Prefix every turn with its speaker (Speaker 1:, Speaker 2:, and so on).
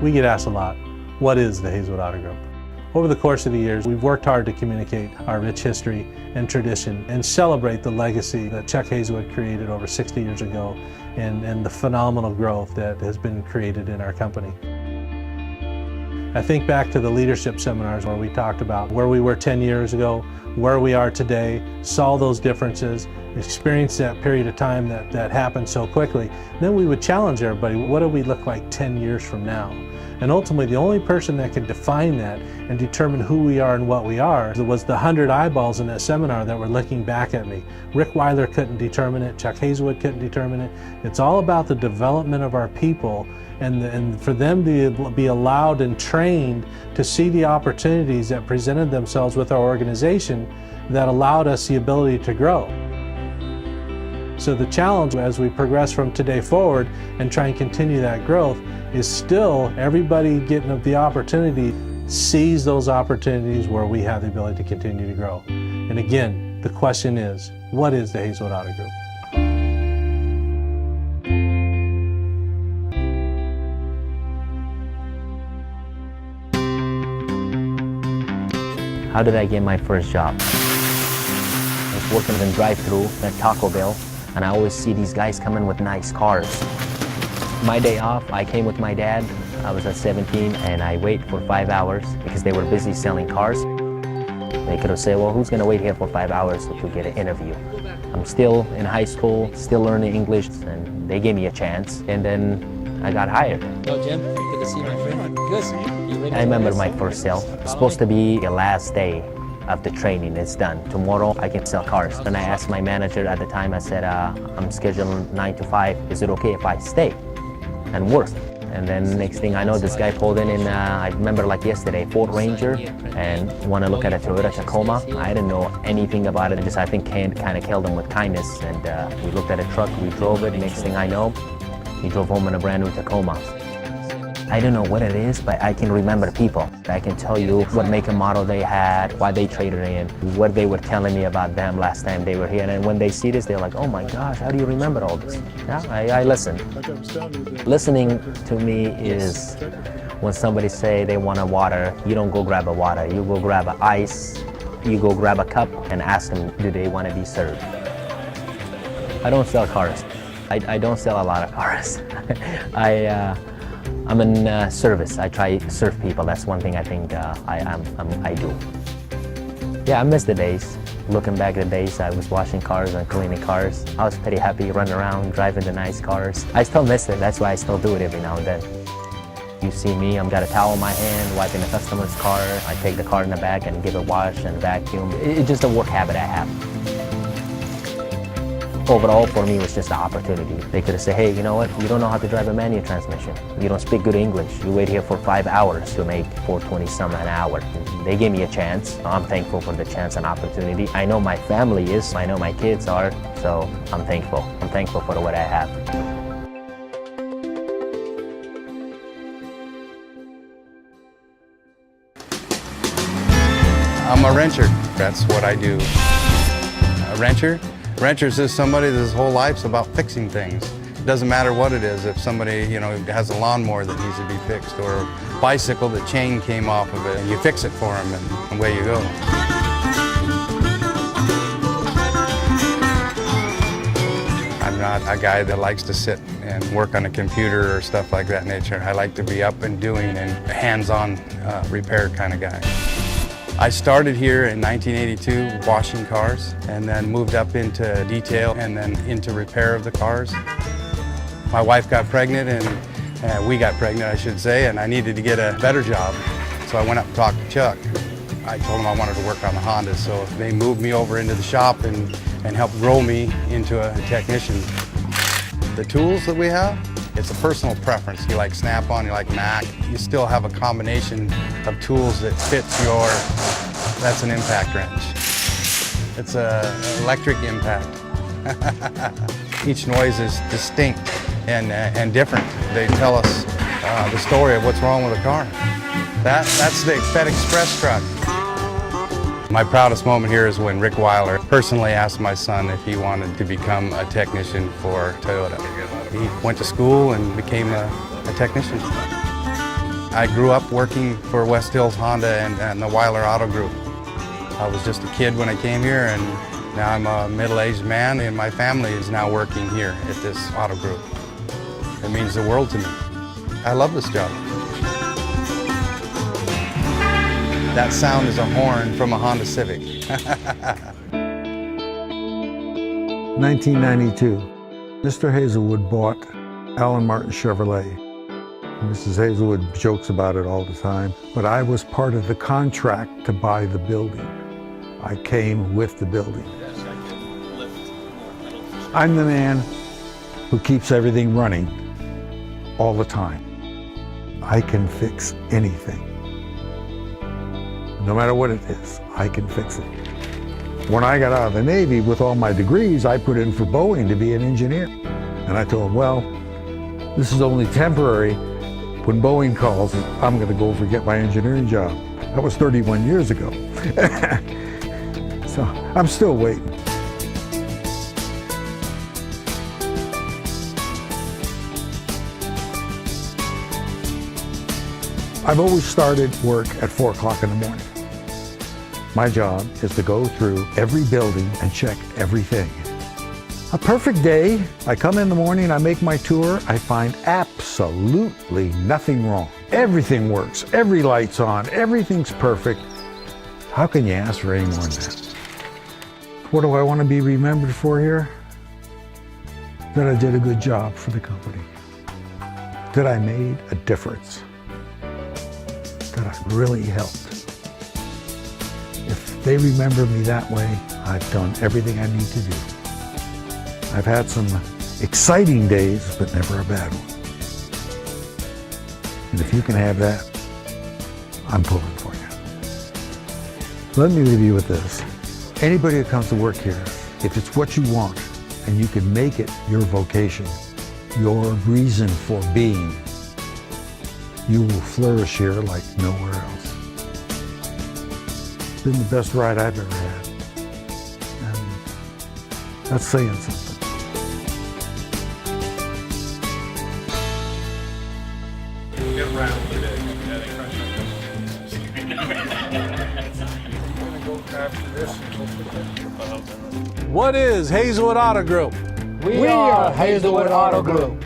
Speaker 1: We get asked a lot, what is the Haselwood Auto Group? Over the course of the years, we've worked hard to communicate our rich history and tradition and celebrate the legacy that Chuck Haselwood created over 60 years ago and the phenomenal growth that has been created in our company. I think back to the leadership seminars where we talked about where we were 10 years ago, where we are today, saw those differences, experienced that period of time that happened so quickly. Then we would challenge everybody, what do we look like 10 years from now? And ultimately, the only person that could define that and determine who we are and what we are was the 100 eyeballs in that seminar that were looking back at me. Rick Weiler couldn't determine it, Chuck Haselwood couldn't determine it. It's all about the development of our people and for them to be allowed and trained to see the opportunities that presented themselves with our organization that allowed us the ability to grow. So the challenge as we progress from today forward and try and continue that growth is still everybody getting the opportunity seize those opportunities where we have the ability to continue to grow. And again, the question is, what is the Haselwood Auto Group?
Speaker 2: How did I get my first job? I was working in the drive-thru at Taco Bell, and I always see these guys coming with nice cars. My day off, I came with my dad. I was at 17, and I wait for 5 hours because they were busy selling cars. They could have said, well, who's gonna wait here for 5 hours to get an interview? I'm still in high school, still learning English, and they gave me a chance, and then I got hired.
Speaker 3: Hello, Jim. Good to see you, my friend. Good. You ready?
Speaker 2: I remember my first sale. It's supposed to be the last day of the training. It's done. Tomorrow I can sell cars. And I asked my manager at the time, I said, I'm scheduled 9 to 5. Is it okay if I stay and work? And then next thing I know, this guy pulled in I remember like yesterday, Ford Ranger, and want to look at a Toyota Tacoma. I didn't know anything about it. I think kind of killed him with kindness. And we looked at a truck, we drove it. Next thing I know, he drove home in a brand new Tacoma. I don't know what it is, but I can remember people. I can tell you what make and model they had, why they traded in, what they were telling me about them last time they were here. And when they see this, they're like, oh my gosh, how do you remember all this? Yeah, I listen. Listening to me is when somebody say they want a water, you don't go grab a water, you go grab an ice, you go grab a cup and ask them, do they want to be served? I don't sell cars. I don't sell a lot of cars. I'm in service. I try to serve people. That's one thing I think I do. Yeah, I miss the days. Looking back at the days, I was washing cars and cleaning cars. I was pretty happy running around, driving the nice cars. I still miss it. That's why I still do it every now and then. You see me, I've got a towel in my hand, wiping the customer's car. I take the car in the back and give it a wash and vacuum. It's just a work habit I have. Overall, for me, it was just an opportunity. They could have said, hey, you know what? You don't know how to drive a manual transmission. You don't speak good English. You wait here for 5 hours to make $4.20 some an hour. They gave me a chance. I'm thankful for the chance and opportunity. I know my family is. I know my kids are. So I'm thankful. I'm thankful for what I have.
Speaker 4: I'm a wrencher. That's what I do. A wrencher? Wrencher is somebody that his whole life's about fixing things. It doesn't matter what it is. If somebody, has a lawnmower that needs to be fixed or a bicycle, the chain came off of it, and you fix it for them and away you go. I'm not a guy that likes to sit and work on a computer or stuff like that nature. I like to be up and doing and hands-on repair kind of guy. I started here in 1982 washing cars and then moved up into detail and then into repair of the cars. My wife got pregnant and we got pregnant, I should say, and I needed to get a better job. So I went up and talked to Chuck. I told him I wanted to work on the Hondas, so they moved me over into the shop and helped grow me into a technician. The tools that we have, it's a personal preference. You like Snap-on, you like Mac. You still have a combination of tools that fits your, that's an impact wrench. It's an electric impact. Each noise is distinct and different. They tell us the story of what's wrong with the car. That's the Fed Express truck. My proudest moment here is when Rick Weiler personally asked my son if he wanted to become a technician for Toyota. He went to school and became a technician. I grew up working for West Hills Honda and the Weiler Auto Group. I was just a kid when I came here, and now I'm a middle-aged man, and my family is now working here at this auto group. It means the world to me. I love this job. That sound is a horn from a Honda Civic.
Speaker 5: 1992, Mr. Haselwood bought Alan Martin Chevrolet. Mrs. Haselwood jokes about it all the time, but I was part of the contract to buy the building. I came with the building. I'm the man who keeps everything running all the time. I can fix anything. No matter what it is, I can fix it. When I got out of the Navy with all my degrees, I put in for Boeing to be an engineer. And I told them, well, this is only temporary. When Boeing calls, I'm going to go forget my engineering job. That was 31 years ago. So I'm still waiting. I've always started work at 4 o'clock in the morning. My job is to go through every building and check everything. A perfect day, I come in the morning, I make my tour, I find absolutely nothing wrong. Everything works, every light's on, everything's perfect. How can you ask for any more than that? What do I want to be remembered for here? That I did a good job for the company. That I made a difference. That I really helped. If they remember me that way, I've done everything I need to do. I've had some exciting days, but never a bad one. And if you can have that, I'm pulling for you. Let me leave you with this. Anybody who comes to work here, if it's what you want and you can make it your vocation, your reason for being, you will flourish here like nowhere else. It's been the best ride I've ever had. And that's saying something.
Speaker 1: What is Haselwood Auto Group?
Speaker 3: We are Haselwood Auto Group.